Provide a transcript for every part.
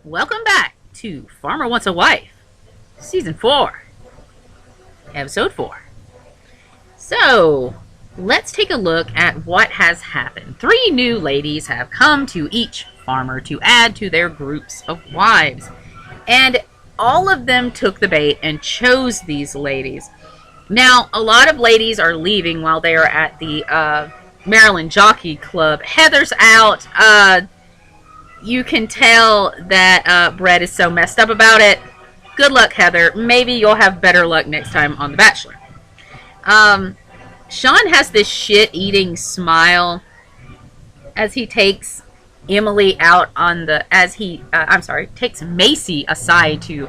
Welcome back to Farmer Wants a Wife, Season 4, Episode 4. So, let's take a look at what has happened. 3 new ladies have come to each farmer to add to their groups of wives. And all of them took the bait and chose these ladies. Now, a lot of ladies are leaving while they are at the Maryland Jockey Club. Heather's out. You can tell that Brett is so messed up about it. Good luck, Heather. Maybe you'll have better luck next time on The Bachelor. Sean has this shit-eating smile as he takes Emily out on the... takes Macy aside to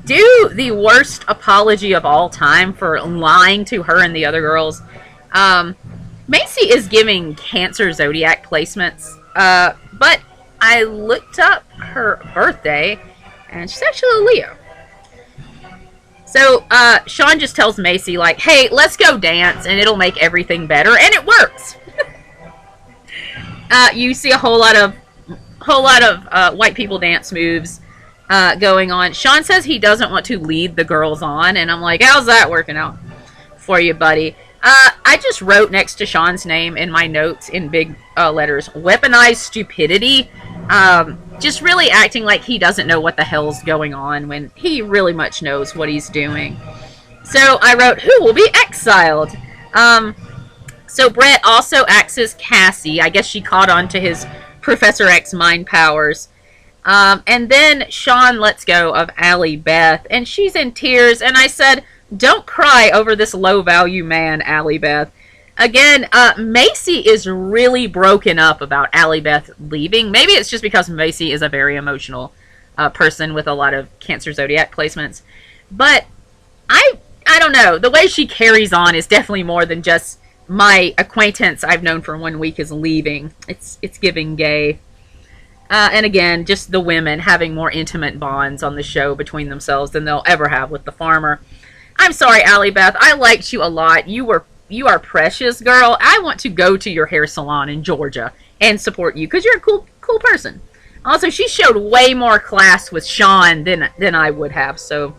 do the worst apology of all time for lying to her and the other girls. Macy is giving Cancer Zodiac placements, but I looked up her birthday, and she's actually a Leo. So, Sean just tells Macy, like, hey, let's go dance, and it'll make everything better, and it works. You see a whole lot of white people dance moves going on. Sean says he doesn't want to lead the girls on, and I'm like, how's that working out for you, buddy? I just wrote next to Sean's name in my notes in big letters, weaponized stupidity. Just really acting like he doesn't know what the hell's going on when he really much knows what he's doing. So I wrote, who will be exiled? So Brett also acts as Cassie. I guess she caught on to his Professor X mind powers. And then Sean lets go of Allie Beth, and she's in tears, and I said, don't cry over this low-value man, Allie Beth. Again, Macy is really broken up about Allie Beth leaving. Maybe it's just because Macy is a very emotional person with a lot of Cancer Zodiac placements. But I don't know. The way she carries on is definitely more than just my acquaintance I've known for 1 week is leaving. It's giving gay. And again, just the women having more intimate bonds on the show between themselves than they'll ever have with the farmer. I'm sorry, Allie Beth. I liked you a lot. You are precious, girl. I want to go to your hair salon in Georgia and support you because you're a cool person. Also, she showed way more class with Sean than I would have. So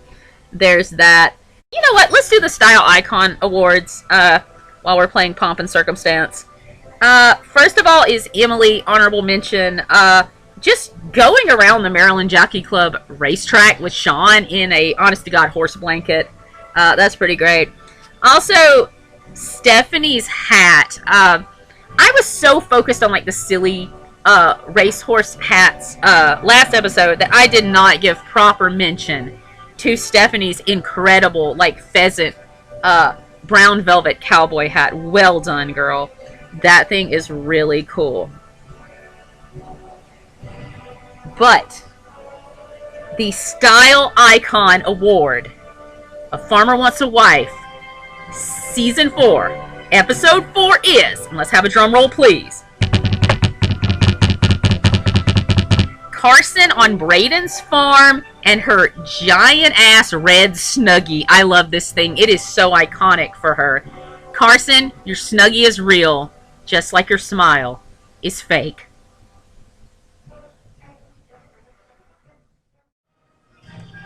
there's that. You know what? Let's do the Style Icon Awards while we're playing Pomp and Circumstance. First of all is Emily, honorable mention. Just going around the Maryland Jockey Club racetrack with Sean in a honest-to-God horse blanket. That's pretty great. Also, Stephanie's hat. I was so focused on, like, the silly racehorse hats last episode that I did not give proper mention to Stephanie's incredible, like, pheasant brown velvet cowboy hat. Well done, girl. That thing is really cool. But the Style Icon Award of Farmer Wants a Wife, Season 4, Episode 4 is, and let's have a drum roll, please, Carson on Braden's farm and her giant-ass red Snuggie. I love this thing. It is so iconic for her. Carson, your Snuggie is real, just like your smile is fake.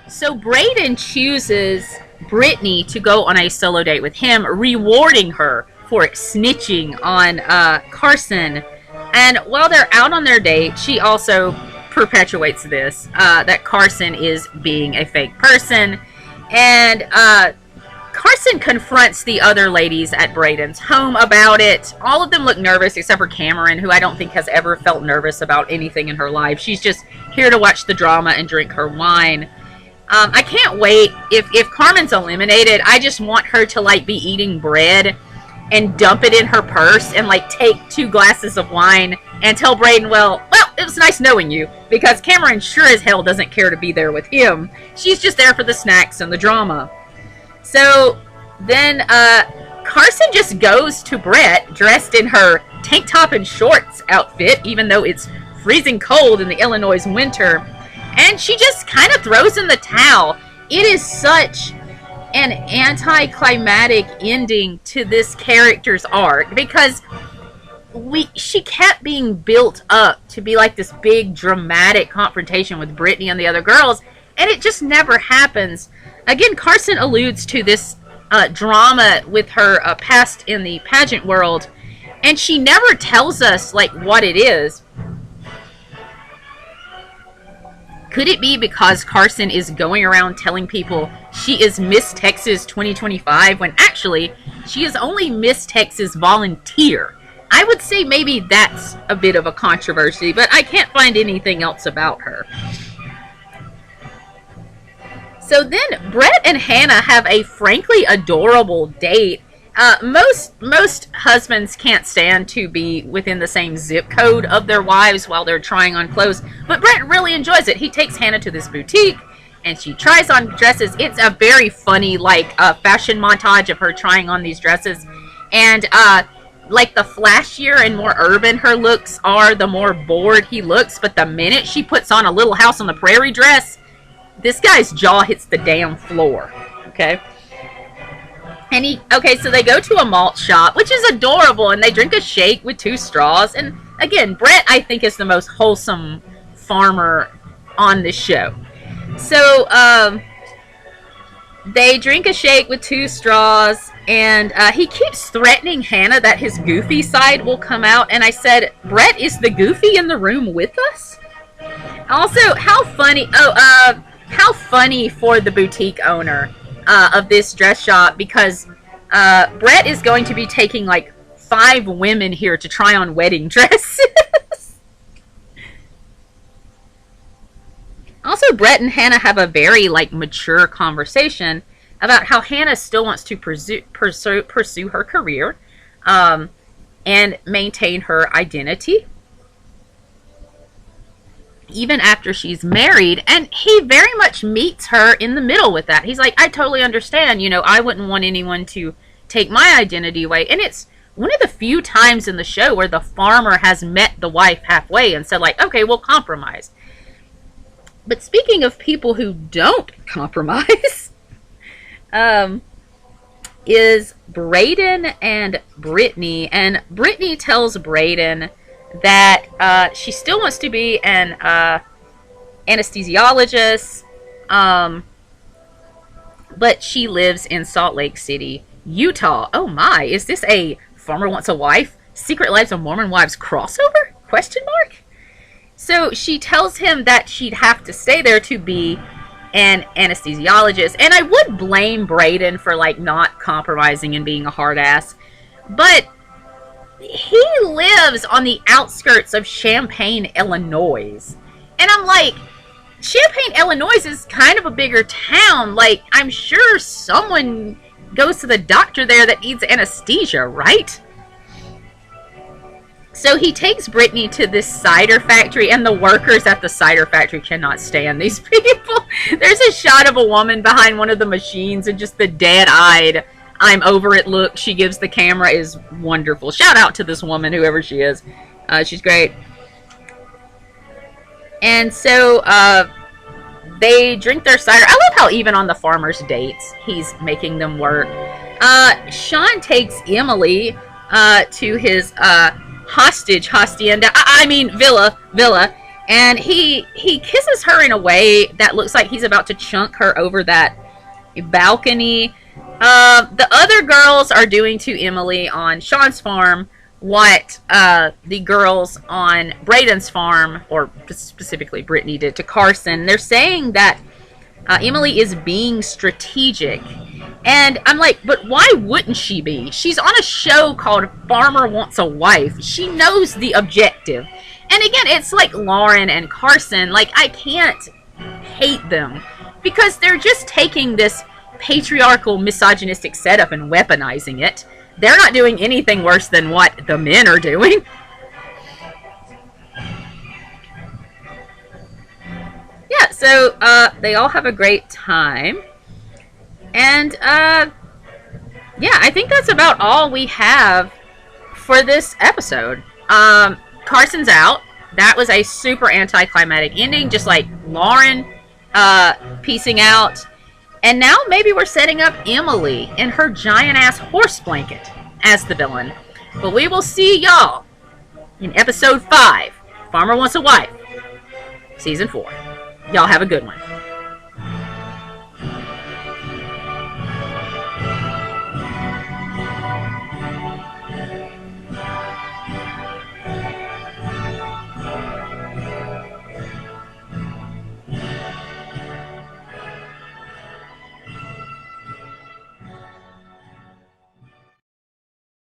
So Braden chooses Brittany to go on a solo date with him, rewarding her for snitching on Carson. And while they're out on their date, she also perpetuates this, that Carson is being a fake person. And Carson confronts the other ladies at Braden's home about it. All of them look nervous except for Cameron, who I don't think has ever felt nervous about anything in her life. She's just here to watch the drama and drink her wine. I can't wait. If Carmen's eliminated, I just want her to, like, be eating bread and dump it in her purse and, like, take 2 glasses of wine and tell Braden, well, it was nice knowing you, because Cameron sure as hell doesn't care to be there with him. She's just there for the snacks and the drama. So then Carson just goes to Brett dressed in her tank top and shorts outfit, even though it's freezing cold in the Illinois winter. And she just kind of throws in the towel. It is such an anticlimactic ending to this character's arc, because she kept being built up to be like this big dramatic confrontation with Brittany and the other girls, and it just never happens. Again, Carson alludes to this drama with her past in the pageant world, and she never tells us like what it is. Could it be because Carson is going around telling people she is Miss Texas 2025 when actually she is only Miss Texas volunteer? I would say maybe that's a bit of a controversy, but I can't find anything else about her. So then Brett and Hannah have a frankly adorable date. Most husbands can't stand to be within the same zip code of their wives while they're trying on clothes, but Brett really enjoys it. He takes Hannah to this boutique, and she tries on dresses. It's a very funny, like, fashion montage of her trying on these dresses, and like the flashier and more urban her looks are, the more bored he looks. But the minute she puts on a Little House on the Prairie dress, this guy's jaw hits the damn floor. Okay. And so they go to a malt shop, which is adorable, and they drink a shake with 2 straws. And again, Brett, I think, is the most wholesome farmer on the show. So, they drink a shake with 2 straws, and he keeps threatening Hannah that his goofy side will come out. And I said, Brett, is the goofy in the room with us? Also, how funny, how funny for the boutique owner of this dress shop, because Brett is going to be taking like 5 women here to try on wedding dresses. Also, Brett and Hannah have a very like mature conversation about how Hannah still wants to pursue her career and maintain her identity even after she's married, and he very much meets her in the middle with that. He's like, I totally understand, I wouldn't want anyone to take my identity away. And it's one of the few times in the show where the farmer has met the wife halfway and said like, okay, we'll compromise. But speaking of people who don't compromise, is Braden and Brittany. And Brittany tells Braden that she still wants to be an anesthesiologist, but she lives in Salt Lake City, Utah. Oh my, is this a Farmer Wants a Wife, Secret Lives of Mormon Wives crossover? Question mark? So she tells him that she'd have to stay there to be an anesthesiologist. And I would blame Braden for like not compromising and being a hard ass, but he lives on the outskirts of Champaign, Illinois. And I'm like, Champaign, Illinois is kind of a bigger town. Like, I'm sure someone goes to the doctor there that needs anesthesia, right? So he takes Brittany to this cider factory, and the workers at the cider factory cannot stand these people. There's a shot of a woman behind one of the machines, and just the dead-eyed, I'm over it look she gives the camera is wonderful. Shout out to this woman, whoever she is. She's great. And so they drink their cider. I love how even on the farmer's dates, he's making them work. Sean takes Emily to his villa, and he kisses her in a way that looks like he's about to chunk her over that balcony. The other girls are doing to Emily on Sean's farm what the girls on Braden's farm, or specifically Brittany, did to Carson. They're saying that Emily is being strategic. And I'm like, but why wouldn't she be? She's on a show called Farmer Wants a Wife. She knows the objective. And again, it's like Lauren and Carson. Like, I can't hate them because they're just taking this patriarchal, misogynistic setup and weaponizing it. They're not doing anything worse than what the men are doing. Yeah, so they all have a great time. And yeah, I think that's about all we have for this episode. Carson's out. That was a super anticlimactic ending, just like Lauren piecing out. And now maybe we're setting up Emily in her giant-ass horse blanket as the villain. But we will see y'all in episode 5, Farmer Wants a Wife, season 4. Y'all have a good one.